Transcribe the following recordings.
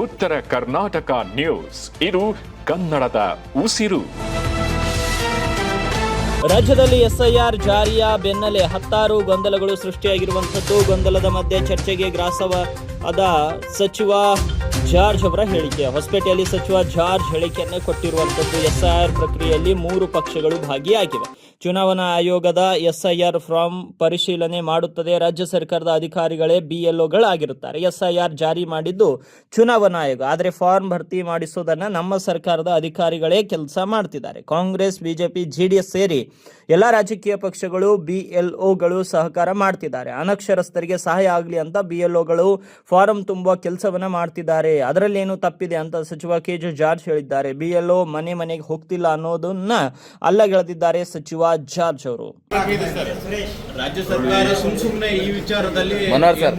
ಉತ್ತರ ಕರ್ನಾಟಕ ನ್ಯೂಸ್, ಇದು ಕನ್ನಡದ ಉಸಿರು. ರಾಜ್ಯದಲ್ಲಿ ಎಸ್ಐಆರ್ ಜಾರಿಯ ಬೆನ್ನಲ್ಲೇ 10 ಗೊಂದಲಗಳು ಸೃಷ್ಟಿಯಾಗಿರುವಂಥದ್ದು. ಗೊಂದಲದ ಮಧ್ಯೆ ಚರ್ಚೆಗೆ ಗ್ರಾಸವಾದ ಸಚಿವ ಜಾರ್ಜ್ ಅವರ ಹೇಳಿಕೆ. ಹೊಸಪೇಟೆಯಲ್ಲಿ ಸಚಿವ ಜಾರ್ಜ್ ಹೇಳಿಕೆಯನ್ನೇ ಕೊಟ್ಟಿರುವಂಥದ್ದು. ಎಸ್ಐಆರ್ ಪ್ರಕ್ರಿಯೆಯಲ್ಲಿ 3 ಪಕ್ಷಗಳು ಭಾಗಿಯಾಗಿವೆ. ಚುನಾವಣಾ ಆಯೋಗದ ಎಸ್ಐಆರ್ ಫಾರ್ಮ್ ಪರಿಶೀಲನೆ ಮಾಡುತ್ತದೆ. ರಾಜ್ಯ ಸರ್ಕಾರದ ಅಧಿಕಾರಿಗಳೇ BLOಗಳಾಗಿರುತ್ತಾರೆ. ಎಸ್ಐಆರ್ ಜಾರಿ ಮಾಡಿದ್ದು ಚುನಾವಣಾ ಆಯೋಗ, ಆದರೆ ಫಾರ್ಮ್ ಭರ್ತಿ ಮಾಡಿಸೋದನ್ನ ನಮ್ಮ ಸರ್ಕಾರದ ಅಧಿಕಾರಿಗಳೇ ಕೆಲಸ ಮಾಡ್ತಿದ್ದಾರೆ. ಕಾಂಗ್ರೆಸ್, ಬಿಜೆಪಿ, JDS ಸೇರಿ ಎಲ್ಲ ರಾಜಕೀಯ ಪಕ್ಷಗಳು BLOಗಳು ಸಹಕಾರ ಮಾಡ್ತಿದ್ದಾರೆ. ಅನಕ್ಷರಸ್ಥರಿಗೆ ಸಹಾಯ ಆಗಲಿ ಅಂತ BLOಗಳು ಫಾರಂ ತುಂಬುವ ಕೆಲಸವನ್ನ ಮಾಡ್ತಿದ್ದಾರೆ. ಅದರಲ್ಲೇನು ತಪ್ಪಿದೆ ಅಂತ ಸಚಿವ KJ ಜಾರ್ಜ್ ಹೇಳಿದ್ದಾರೆ. BLO ಮನೆಗೆ ಹೋಗ್ತಿಲ್ಲ ಅನ್ನೋದನ್ನ ಅಲ್ಲಗೆಳೆದಿದ್ದಾರೆ ಸಚಿವ ಜಾರ್ಜ್ ಅವರು. ರಾಜ್ಯ ಸರ್ಕಾರ ಸುಮ್ಮನೆ ಈ ವಿಚಾರದಲ್ಲಿ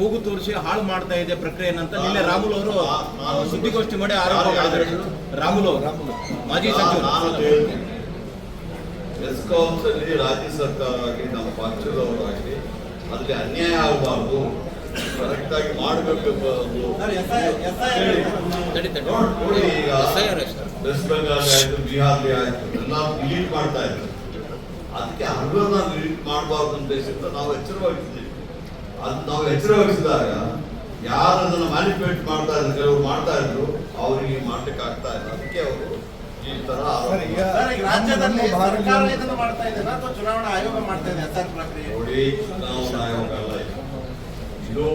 ಮೂಗು ತೋರಿಸಿ ಹಾಳು ಮಾಡ್ತಾ ಇದೆ ಪ್ರಕ್ರಿಯೆ ಅಂತ ನಿನ್ನೆ ರಾಮುಲ್ ಅವರು ಸುದ್ದಿಗೋಷ್ಠಿ ಮಾಡಿ ಆರೋಪ ಮಾಡಿದರು. ರಾಮುಲ್ ಮಾಜಿ ಸಚಿವರು ಎಸ್ಕಾಮ್ಸ್ ಅಲ್ಲಿ ರಾಜ್ಯ ಸರ್ಕಾರ ಆಗಿ ನಮ್ಮ ಪಕ್ಷದವರಾಗಿ ಅದಕ್ಕೆ ಅನ್ಯಾಯ ಆಗಬಾರ್ದು, ಕರೆಕ್ಟ್ ಆಗಿ ಮಾಡಬೇಕು. ನೋಡಿ, ಈಗ ವೆಸ್ಟ್ ಬೆಂಗಾಲ್ ಆಯ್ತು, ಬಿಹಾರ್ಲಿ ಆಯ್ತು, ಎಲ್ಲ ಡಿಲೀಟ್ ಮಾಡ್ತಾ ಇದ್ರು. ಅದಕ್ಕೆ ಹಂಗನ್ನ ಡಿಲೀಟ್ ಮಾಡಬಾರ್ದು ಅಂತ ದೇಶದಿಂದ ನಾವು ಎಚ್ಚರ ವಹಿಸಿದ್ದೀವಿ. ಅದು ನಾವು ಎಚ್ಚರ ವಹಿಸಿದಾಗ ಯಾರು ಅದನ್ನು ಮ್ಯಾನಿಪುಲೇಟ್ ಮಾಡ್ತಾ ಇದ್ರು, ಕೆಲವರು ಮಾಡ್ತಾ ಇದ್ರು, ಅವರಿಗೆ ಮಾಡ್ಲಿಕ್ಕೆ ಆಗ್ತಾ ಇಲ್ಲ. ಅದಕ್ಕೆ ಅವರು ಈ ತರ ಚುನಾವಣಾ ಆಯೋಗ ಮಾಡ್ತಾ ಇದೆ. ನೋಡಿ, ಚುನಾವಣಾ ಆಯೋಗ ಅಲ್ಲ ಇದು.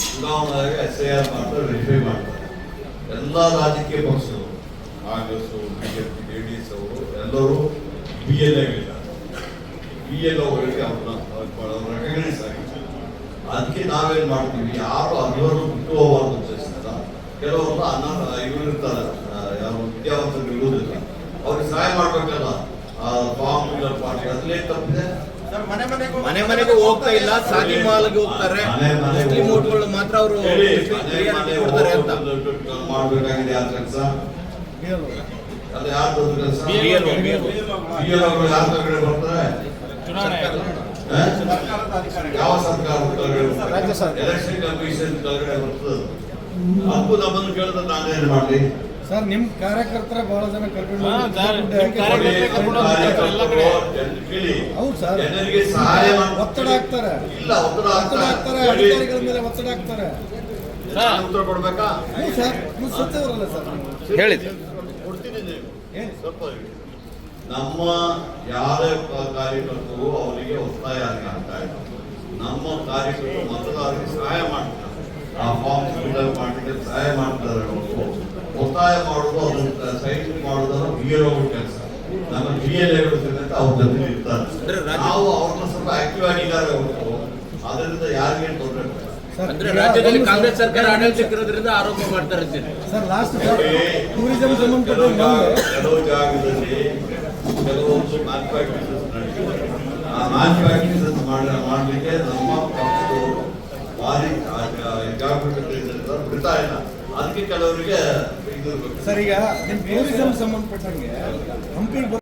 ಚುನಾವಣಾ ಆಯೋಗ SIR ಮಾಡ್ತಾರೆ, ವೆರಿಫೈ ಮಾಡ್ತಾರೆ. ಎಲ್ಲ ರಾಜಕೀಯ ಪಕ್ಷಗಳು, ಕಾಂಗ್ರೆಸ್, BJP, JDS ಅವರು ಎಲ್ಲರೂ BLOಗಳಿಗೆ ಅವ್ರನ್ನ ರೆಕಗ್ನೈಸ್ ಆಗಿದೆ. ಅದಕ್ಕೆ ನಾವೇನ್ ಮಾಡ್ತೀವಿ, ಯಾರು ಅಲ್ಲರೂ ಬಿಟ್ಟು ಹೋಗಬಾರ್ದು ಅಂತ ಕೆಲವೊಂದು ಇವರು ಇರ್ತಾರೆ, ಯಾರು ವಿದ್ಯಾವಂತರು ಇರುವುದಿಲ್ಲ, ಅವ್ರಿಗೆ ಸಹಾಯ ಮಾಡ್ಬೇಕಲ್ಲ. ಫಾರ್ಮ್ ಫಿಲ್ಲರ್ ಪಾರ್ಟಿ ಅದ್ರಲ್ಲಿ ತಪ್ಪಿದೆ. ಮನೆ ಮನೆಗೂ ಹೋಗ್ತಾ ಇಲ್ಲ, ಸಾಗಿ ಮಾಲ್ಗೆ ಹೋಗ್ತಾರೆ. ಮುಸ್ಲಿಂ ಓಟ್ಗಳು ಮಾತ್ರ ಅವರು ಕೊಡ್ತಾರೆ ಅಂತ ಮಾಡ್ಬೇಕಾಗಿದೆ. ಯಾರ ಕೆಲಸ ಅದು ಯಾರ್ದು ಕೆಲಸ? BLOಗಳು ಯಾರ ಕಡೆ ಬರ್ತಾರೆ? ಯಾವ ಸರ್ಕಾರದ ಕೆಳಗಡೆ? ಎಲೆಕ್ಷನ್ ಕಮಿಷನ್ ಕೆಳಗಡೆ ಬರ್ತದೆ. ಅಪ್ಪು ನಮ್ಮನ್ನು ಕೇಳಿದ್ರೆ ನಾನೇನ್ ಮಾಡ್ಲಿ ಸರ್? ನಿಮ್ ಕಾರ್ಯಕರ್ತರ ಬಹಳ ಜನ ಹೌದು ಸರ್, ಜನರಿಗೆ ಸಹಾಯ ಒತ್ತಡ ಹಾಕ್ತಾರೆ. ಇಲ್ಲ, ಒತ್ತಡ ಹಾಕ್ತಾರೆ, ಅಧಿಕಾರಿಗಳ ಮೇಲೆ ಒತ್ತಡ ಹಾಕ್ತಾರೆ. ಉತ್ತರ ಕೊಡ್ಬೇಕಾ? ಸರ್ ನೀವು ಸತ್ತವರಲ್ಲ ಸರ್, ಹೇಳಿದ್ದೆ, ಕೊಡ್ತೀನಿ. ಸ್ವಲ್ಪ ನಮ್ಮ ಯಾರೇ ಕಾರ್ಯಕರ್ತರು ಅವರಿಗೆ ಒತ್ತಾಯ ಆಗ್ತಾ ಇದೆ. ನಮ್ಮ ಕಾರ್ಯಕರ್ತರು ಮತದಾರರಿಗೆ ಸಹಾಯ ಮಾಡ್ತಾರೆ, ಆ ಫಾರ್ಮ್ ಫಿಲ್ ಮಾಡಲಿಕ್ಕೆ ಸಹಾಯ ಮಾಡ್ತಾರೆ. ಒತ್ತಾಯ ಮಾಡೋದು, ಅದನ್ನ ಸೈನ್ ಮಾಡೋದನ್ನ BLO ಕೆಲಸ. ನಮ್ಮ BLAಗಳು ಅಂತ ಅವ್ರ ಜೊತೆ ಇರ್ತಾರೆ. ನಾವು ಅವ್ರನ್ನ ಸ್ವಲ್ಪ ಆಕ್ಟಿವ್ ಆಗಿದ್ದಾರೆ ಹೊರತು ಅದರಿಂದ ಯಾರಿಗೆ ತೊಂದರೆ ಇಲ್ಲ. ಅಂದ್ರೆ ರಾಜ್ಯದಲ್ಲಿ ಕಾಂಗ್ರೆಸ್ ಸರ್ಕಾರ ಆಡಳಿತಕ್ಕಿರೋದ್ರಿಂದ ಆರೋಪ ಮಾಡ್ತಾರೆ ಸರ್. ಲಾಸ್ಟ್ ಟೂರಿಸಂ ಸಂಬಂಧಪಟ್ಟ ಕೆಲವು ಜಾಗದಲ್ಲಿ ಕೆಲವೊಂದು ಮ್ಯಾನುಫ್ಯಾಕ್ಚರ್ಸ್ ನಡೀತದೆ. ಆ ಮ್ಯಾನುಫ್ಯಾಕ್ಚರ್ಸ್ ಮಾಡಲಿಕ್ಕೆ ನಮ್ಮ ಪಕ್ಷದವರು ಭಾರಿ ಜಾಗೃತಿಯಿಂದ ಬಿಡ್ತಾ ಇಲ್ಲ. ಅದಕ್ಕೆ ಕೆಲವರಿಗೆ ಇದು ಸರ್. ಈಗ ಟೂರಿಸಂ ಸಂಬಂಧಪಟ್ಟಂಗೆ ಹಂಪಿ